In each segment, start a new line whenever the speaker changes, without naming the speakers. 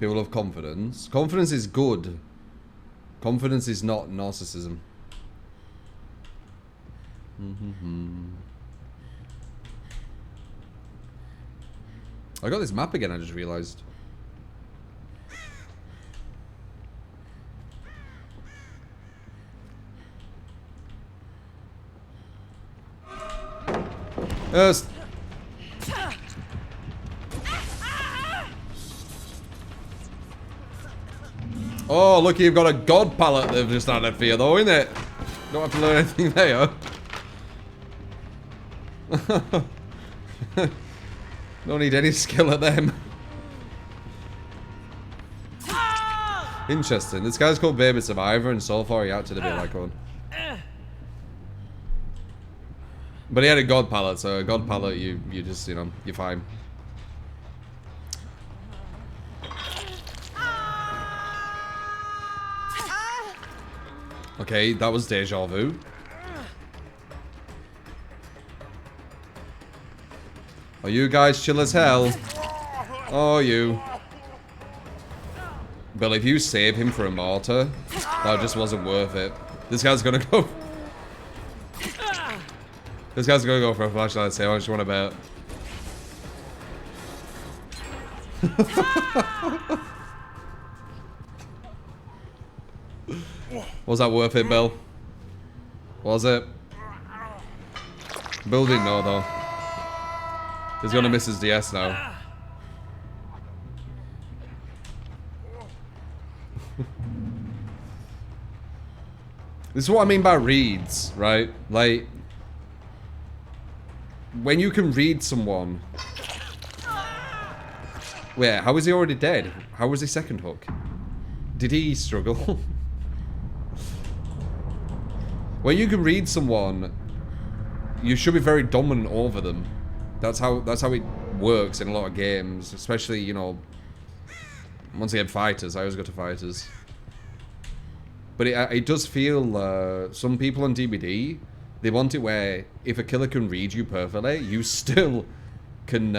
People love confidence. Confidence is good. Confidence is not narcissism. I got this map again, I just realised. Yes. Oh, look, you've got a god palette they've just added for you, though, innit? Don't have to learn anything there. Don't need any skill at them. Interesting. This guy's called Baby Survivor, and so far he acted a bit like one. But he had a god palette, so a god palette, you just, you know, you're fine. Okay, that was deja vu. Are you guys chill as hell? Oh, you. Bill, if you save him for a mortar, that just wasn't worth it. This guy's gonna go... This guy's gonna go for a flashlight, so I just want to bet. Was that worth it, Bill? Was it? Bill didn't know, though. He's gonna miss his DS now. This is what I mean by reads, right? Like, when you can read someone... Wait, how is he already dead? How was his second hook? Did he struggle? When you can read someone, you should be very dominant over them. That's how it works in a lot of games, especially, you know, once again, fighters. I always go to fighters. But it does feel, some people on DBD, they want it where if a killer can read you perfectly, you still can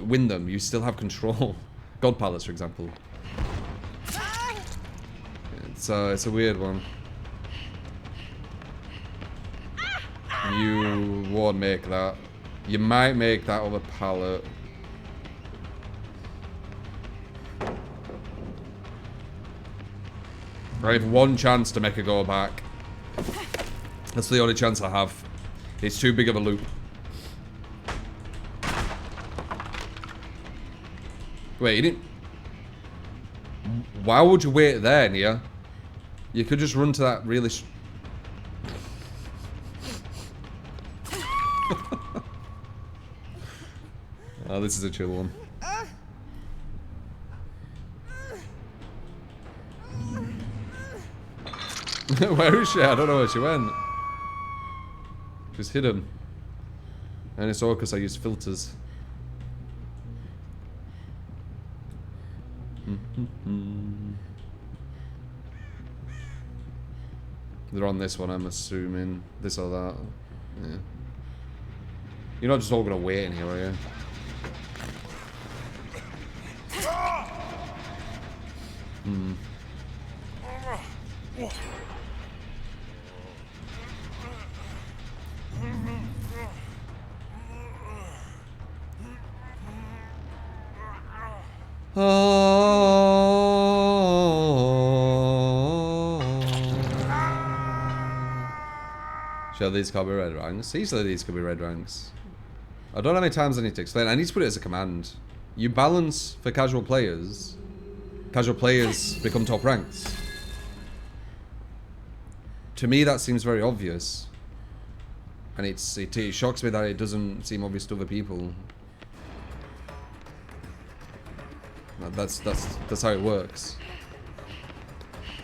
win them. You still have control. God Palace, for example. It's a weird one. You won't make that. You might make that other pallet. I have one chance to make a go back. That's the only chance I have. It's too big of a loop. Wait, you didn't... Why would you wait there, Nia? You could just run to that really... Oh, this is a chill one. Where is she? I don't know where she went. She's hidden. And it's all because I use filters. They're on this one, I'm assuming. This or that. Yeah. You're not just all gonna wait in here, are you? Hmm. Sure, these could be red ranks. Easily these could be red ranks. I don't know how many times I need to explain. I need to put it as a command. You balance for casual players. Casual players become top ranks. To me, that seems very obvious. And it shocks me that it doesn't seem obvious to other people. That's how it works.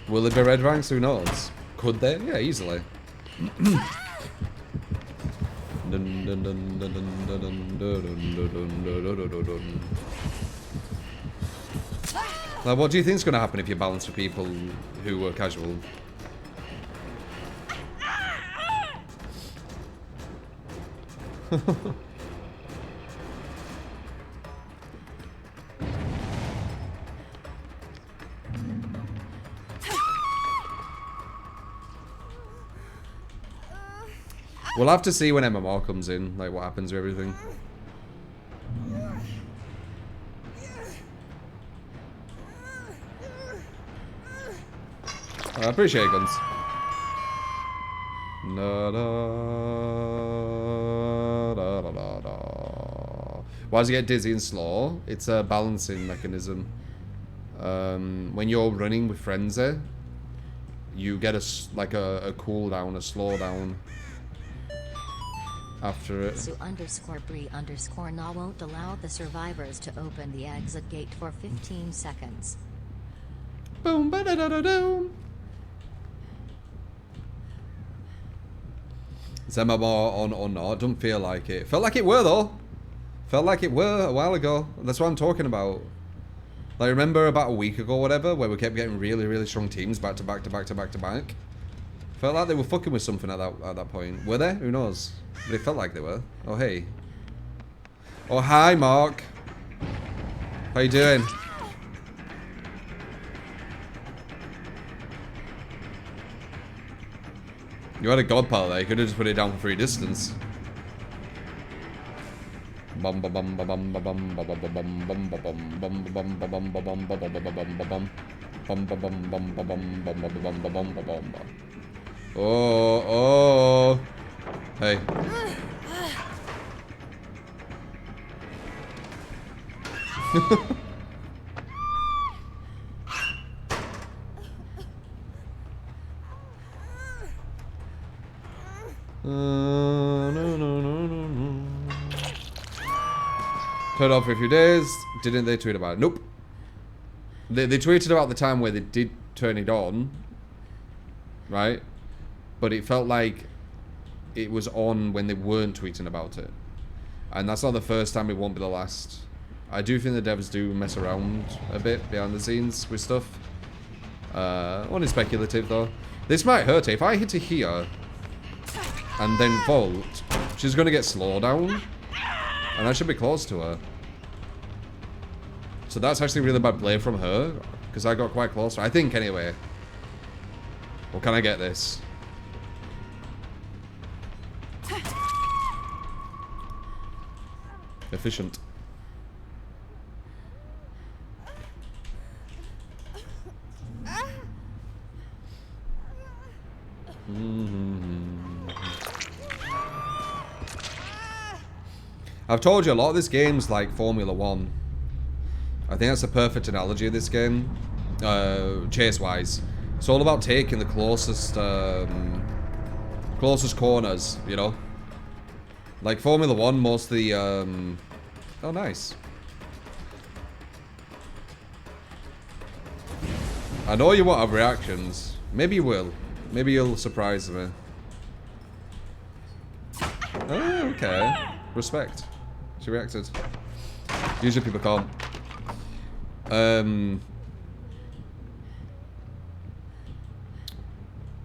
Will it be red ranks? Who knows? Could they? Yeah, easily. Like, what do you think is going to happen if you balance for people who were casual? We'll have to see when MMR comes in, like what happens with everything. I appreciate it, guns. Da, da, da, da, da, da. Why does he get dizzy and slow? It's a balancing mechanism. When you're running with frenzy, you get a cooldown, a slowdown after it.
Su_Bree_Na won't allow the survivors to open the exit gate for 15 seconds.
Boom, ba da da da doom. Is MMR on or not? Don't feel like it. Felt like it were though. Felt like it were a while ago. That's what I'm talking about. Like, remember about a week ago or whatever, where we kept getting really, really strong teams back to back to back to back to back? Felt like they were fucking with something at that point. Were they? Who knows? But it felt like they were. Oh, hey. Oh, hi, Mark. How you doing? You had a god pal there. You could have just put it down for free distance. Bum ba bum ba bum ba bum ba ba ba bum bum ba bum bum ba bum ba bum ba bum ba ba ba ba bum ba bum bum ba bum bum ba bum bum ba bum ba bum ba bum ba. Oh, oh. Hey. No, no, no, no, no. Turned off for a few days. Didn't they tweet about it? Nope. They tweeted about the time where they did turn it on. Right? But it felt like it was on when they weren't tweeting about it. And that's not the first time, it won't be the last. I do think the devs do mess around a bit behind the scenes with stuff. Only speculative though. This might hurt her. If I hit her here and then vault, she's going to get slowed down. And I should be close to her. So that's actually really bad play from her, because I got quite close. I think, anyway. Well, can I get this? Efficient. I've told you a lot of this game's like Formula 1. I think that's a perfect analogy of this game, chase-wise. It's all about taking the closest corners, you know? Like Formula 1, most of the, oh, nice. I know you won't have reactions. Maybe you will. Maybe you'll surprise me. Oh, okay. Respect. She reacted. Usually people can't.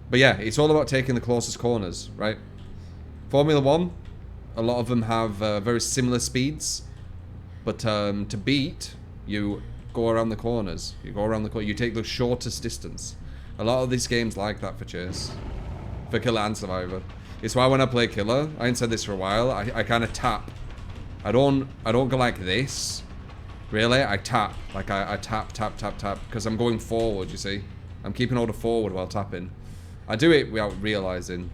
But yeah, it's all about taking the closest corners, right? Formula 1, a lot of them have very similar speeds. But to beat, you go around the corners. You go around the corner. You take the shortest distance. A lot of these games like that for Chase. For Killer and Survivor. It's why when I play Killer, I ain't said this for a while, I kind of tap. I don't go like this. Really, I tap. Like I tap, tap, tap, tap. Because I'm going forward, you see. I'm keeping order forward while tapping. I do it without realizing.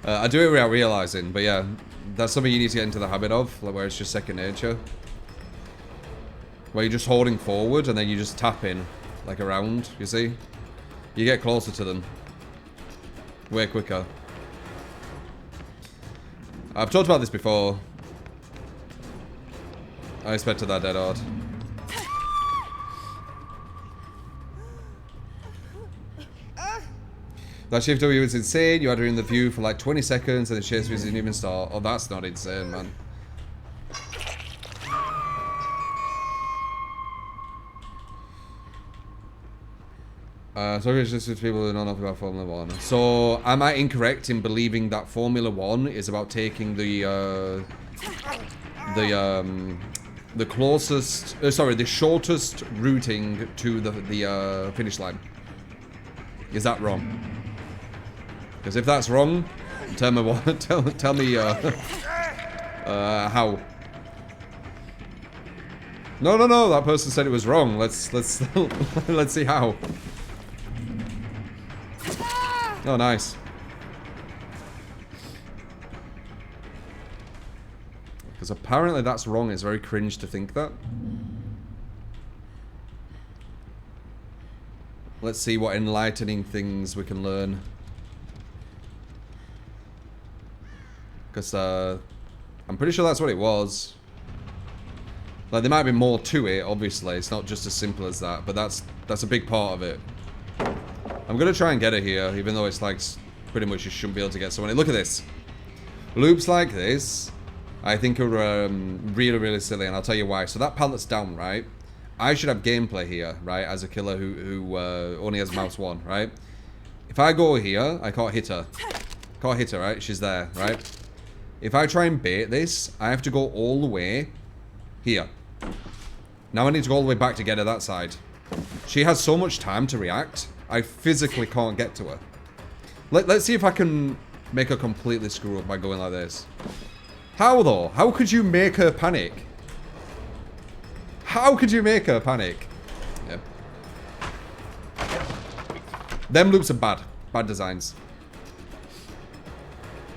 I do it without realizing, but yeah, that's something you need to get into the habit of, like where it's just second nature. Where you're just holding forward and then you just tap in, like around, you see? You get closer to them. Way quicker. I've talked about this before. I expected that dead hard. That shift W is insane. You had her in the view for like 20 seconds and the chase didn't even start. Oh, that's not insane, man. So it's just people who know nothing about Formula 1. So, am I incorrect in believing that Formula 1 is about taking the the closest, sorry, the shortest routing to the finish line. Is that wrong? Because if that's wrong, tell me what. Tell me how. No. That person said it was wrong. Let's let's see how. Oh, nice. Because apparently that's wrong. It's very cringe to think that. Let's see what enlightening things we can learn. Because I'm pretty sure that's what it was. Like, there might be more to it, obviously. It's not just as simple as that, but that's a big part of it. I'm going to try and get it here, even though it's like pretty much you shouldn't be able to get someone. Look at this. Loops like this, I think are really, really silly, and I'll tell you why. So that pallet's down, right? I should have gameplay here, right, as a killer who only has mouse 1, right? If I go here, I can't hit her. Can't hit her, right? She's there, right? If I try and bait this, I have to go all the way here. Now I need to go all the way back to get her that side. She has so much time to react, I physically can't get to her. Let's see if I can make her completely screw up by going like this. How, though? How could you make her panic? How could you make her panic? Yeah. Them loops are bad. Bad designs.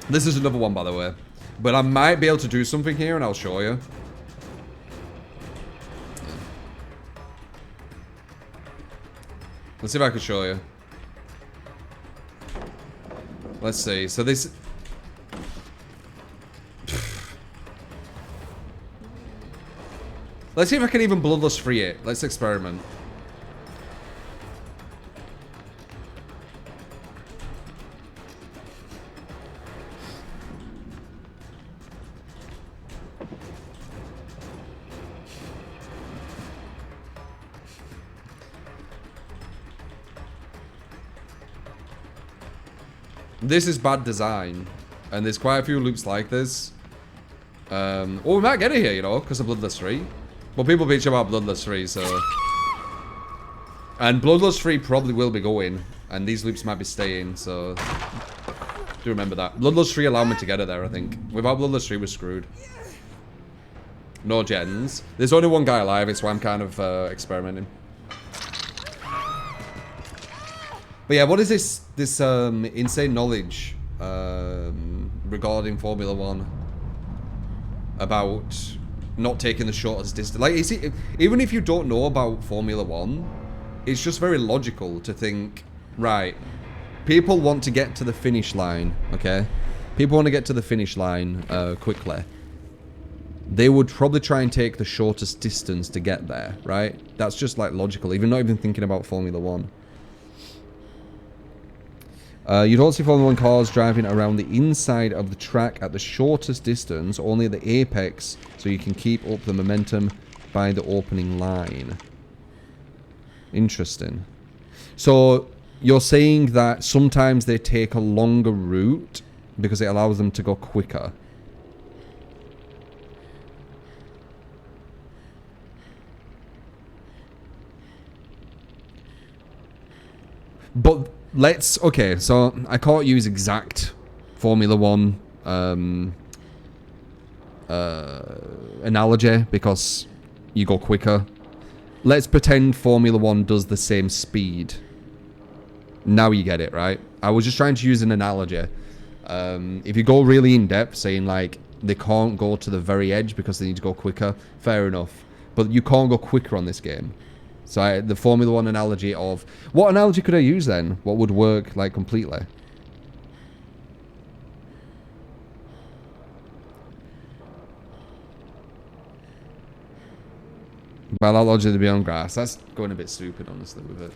This is another one, by the way. But I might be able to do something here, and I'll show you. Let's see if I can show you. Let's see. So this... Let's see if I can even bloodless free it. Let's experiment. This is bad design, and there's quite a few loops like this. Well, we might get it here, you know, because of Bloodless 3. But people bitch about Bloodless 3, so... And Bloodless 3 probably will be going, and these loops might be staying, so... Do remember that. Bloodless 3 allowed me to get it there, I think. Without Bloodless 3, we're screwed. No gens. There's only one guy alive, it's why I'm kind of experimenting. But yeah, what is this insane knowledge regarding Formula 1 about not taking the shortest distance? Like, even if you don't know about Formula 1, it's just very logical to think, right, people want to get to the finish line, okay? People want to get to the finish line quickly. They would probably try and take the shortest distance to get there, right? That's just, like, logical, even not even thinking about Formula 1. You don't see Formula 1 cars driving around the inside of the track at the shortest distance, only at the apex, so you can keep up the momentum by the opening line. Interesting. So, you're saying that sometimes they take a longer route because it allows them to go quicker. But... okay, so I can't use exact Formula 1 analogy because you go quicker. Let's pretend Formula 1 does the same speed. Now you get it, right? I was just trying to use an analogy. If you go really in-depth, saying like, they can't go to the very edge because they need to go quicker, fair enough. But you can't go quicker on this game. So the Formula 1 analogy of... What analogy could I use then? What would work, like, completely? By that logic, to be on grass. That's going a bit stupid, honestly, with it.